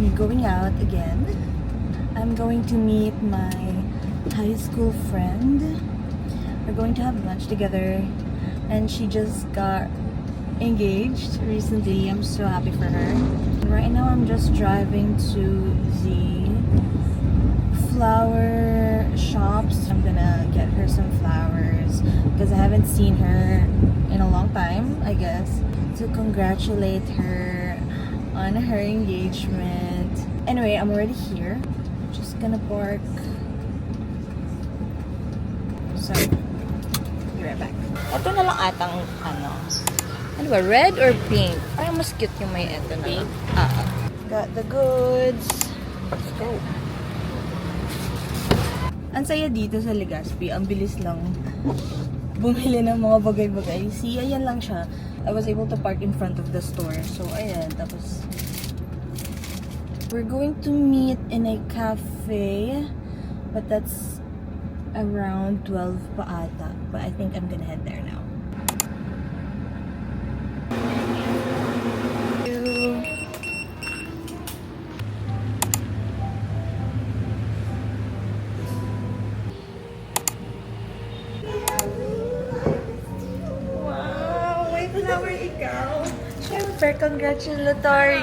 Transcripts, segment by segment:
I'm going out again. I'm going to meet my high school friend. We're going to have lunch together, and she just got engaged recently. I'm so happy for her. Right now I'm just driving to the flower shops. I'm gonna get her some flowers because I haven't seen her in a long time, I guess, to congratulate her on her engagement. Anyway, I'm already here. Just gonna park. So, be right back. Ito na lang atang ano ba, red or pink? Parang mas cute yung may ito na lang. Got the goods. Let's go. Ang saya dito sa Legazpi. Ang bilis lang bumili ng mga bagay-bagay. See, ayan lang siya. I was able to park in front of the store. So, ayan. Tapos, we're going to meet in a cafe. But that's around 12 pa ata. But I think I'm gonna head there now. Super congratulatory!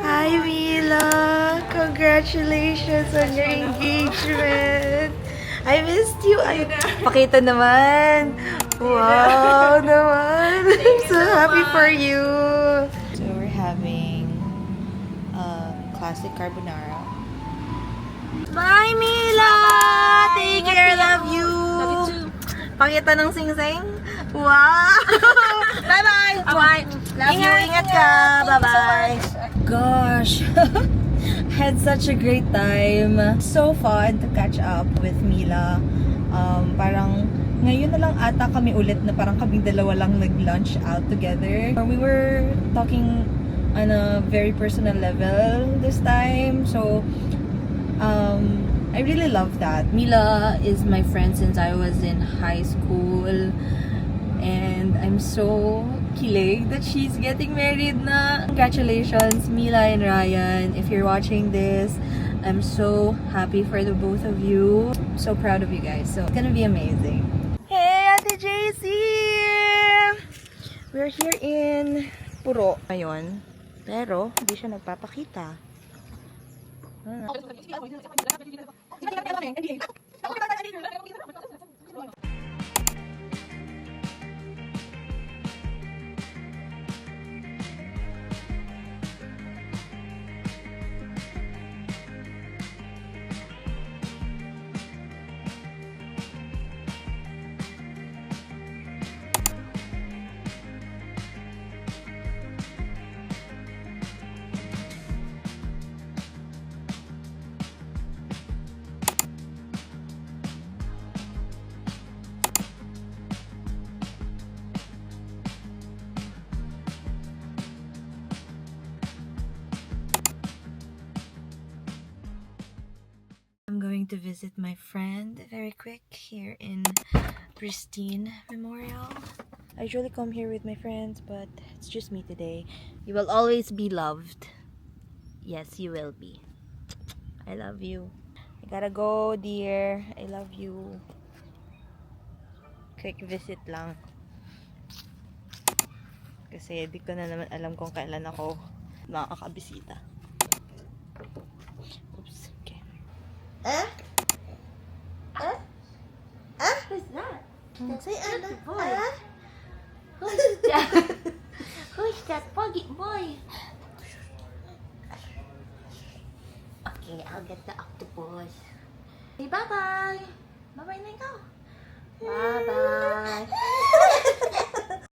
Hi, Mila! Congratulations on your engagement! I missed you! Ay, pakita naman! Wow naman! I'm so happy for you! So we're having classic carbonara. Bye, Mila! Take care! Love you! Love you too! Pakita ng sing-sing? Wow! Bye-bye! Bye-bye! Love you! Ingat ka! Bye-bye! Gosh! Had such a great time. So fun to catch up with Mila. Parang ngayon na lang ata kami ulit na parang kaming dalawa lang nag-lunch out together. We were talking on a very personal level this time. So, I really love that. Mila is my friend since I was in high school. And I'm so kilig that she's getting married na. Congratulations, Mila and Ryan. If you're watching this, I'm so happy for the both of you. So proud of you guys. So it's gonna be amazing. Hey, Ate JC! We're here in Puro ngayon. Pero hindi siya nagpapakita. I'm going to visit my friend very quick here in Pristine Memorial. I usually come here with my friends, but it's just me today. You will always be loved. Yes, you will be. I love you. I gotta go, dear. I love you. Quick visit lang. Kasi di ko na naman alam kung kailan ako makakabisita. Oops. Okay. Who's that? Say ano? Boy. Who's that? Who's that buggy boy? Okay, I'll get the octopus. Say bye-bye. Bye-bye na ikaw. Bye-bye.